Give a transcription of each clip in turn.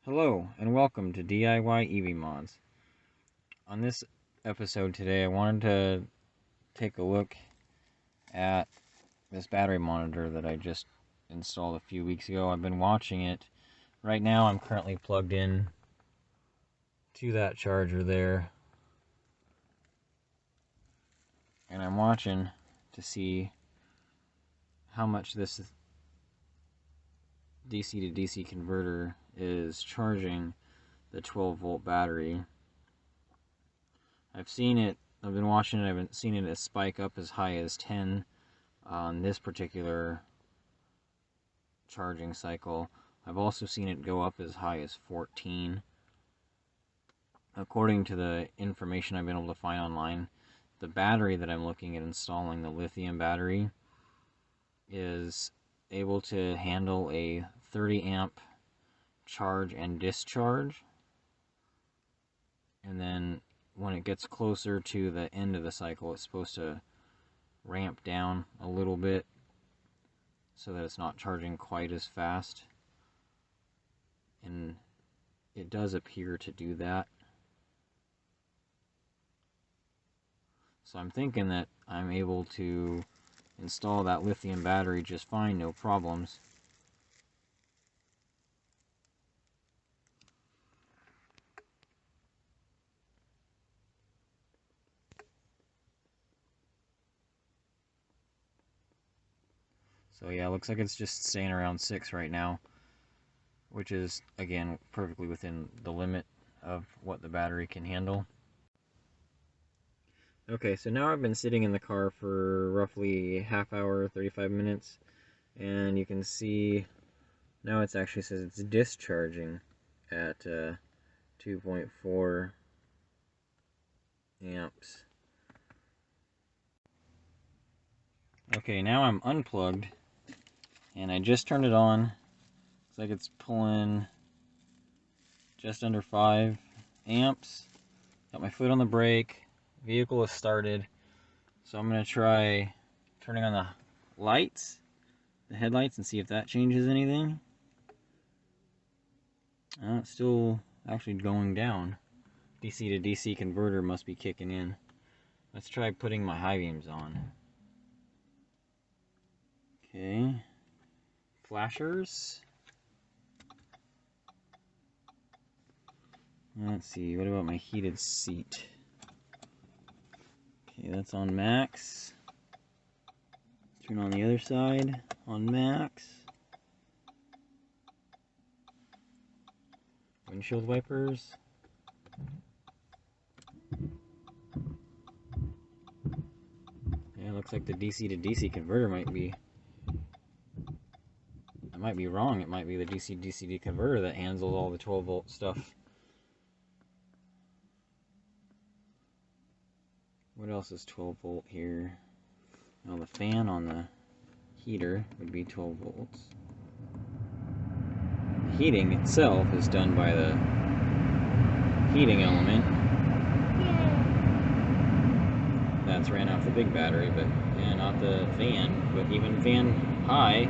Hello and welcome to DIY EV Mods. On this episode today I wanted to take a look at this battery monitor that I just installed a few weeks ago. I've been watching it. Right now I'm currently plugged in to that charger there. And I'm watching to see how much this DC to DC converter is charging the 12 volt battery. I've been watching it, I haven't seen it spike up as high as 10 on this particular charging cycle. I've also seen it go up as high as 14. According to the information I've been able to find online, the battery that I'm looking at installing, the lithium battery, is able to handle a 30 amp charge and discharge, and then when it gets closer to the end of the cycle it's supposed to ramp down a little bit so that it's not charging quite as fast, and it does appear to do that. So I'm thinking that I'm able to install that lithium battery just fine, no problems. So yeah, looks like it's just staying around 6 right now, which is, again, perfectly within the limit of what the battery can handle. Okay, so now I've been sitting in the car for roughly half hour, 35 minutes, and you can see now it actually says it's discharging at 2.4 amps. Okay, now I'm unplugged, and I just turned it on. Looks like it's pulling just under 5 amps. Got my foot on the brake. Vehicle is started. So I'm going to try turning on the lights, the headlights, and see if that changes anything. It's still actually going down. DC to DC converter must be kicking in. Let's try putting my high beams on. Okay. Flashers. Let's see, what about my heated seat? Okay, that's on max. Turn on the other side on max. Windshield wipers. Yeah, it looks like the DC to DC converter might be... I might be wrong. It might be the DC to DC converter that handles all the 12 volt stuff. What else is 12 volt here? Well, the fan on the heater would be 12 volts. The heating itself is done by the heating element. That's ran off the big battery, but yeah, not the fan. But even fan high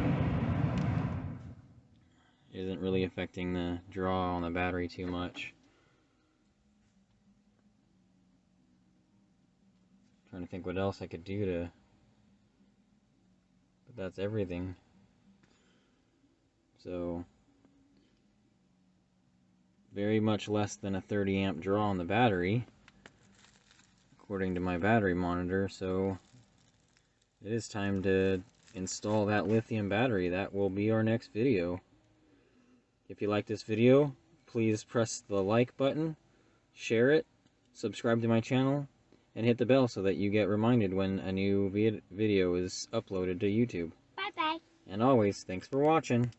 isn't really affecting the draw on the battery too much. Trying to think what else I could do to... But that's everything. So very much less than a 30 amp draw on the battery, according to my battery monitor. So it is time to install that lithium battery. That will be our next video. If you like this video, please press the like button, share it, subscribe to my channel, and hit the bell so that you get reminded when a new video is uploaded to YouTube. Bye-bye. And always, thanks for watching.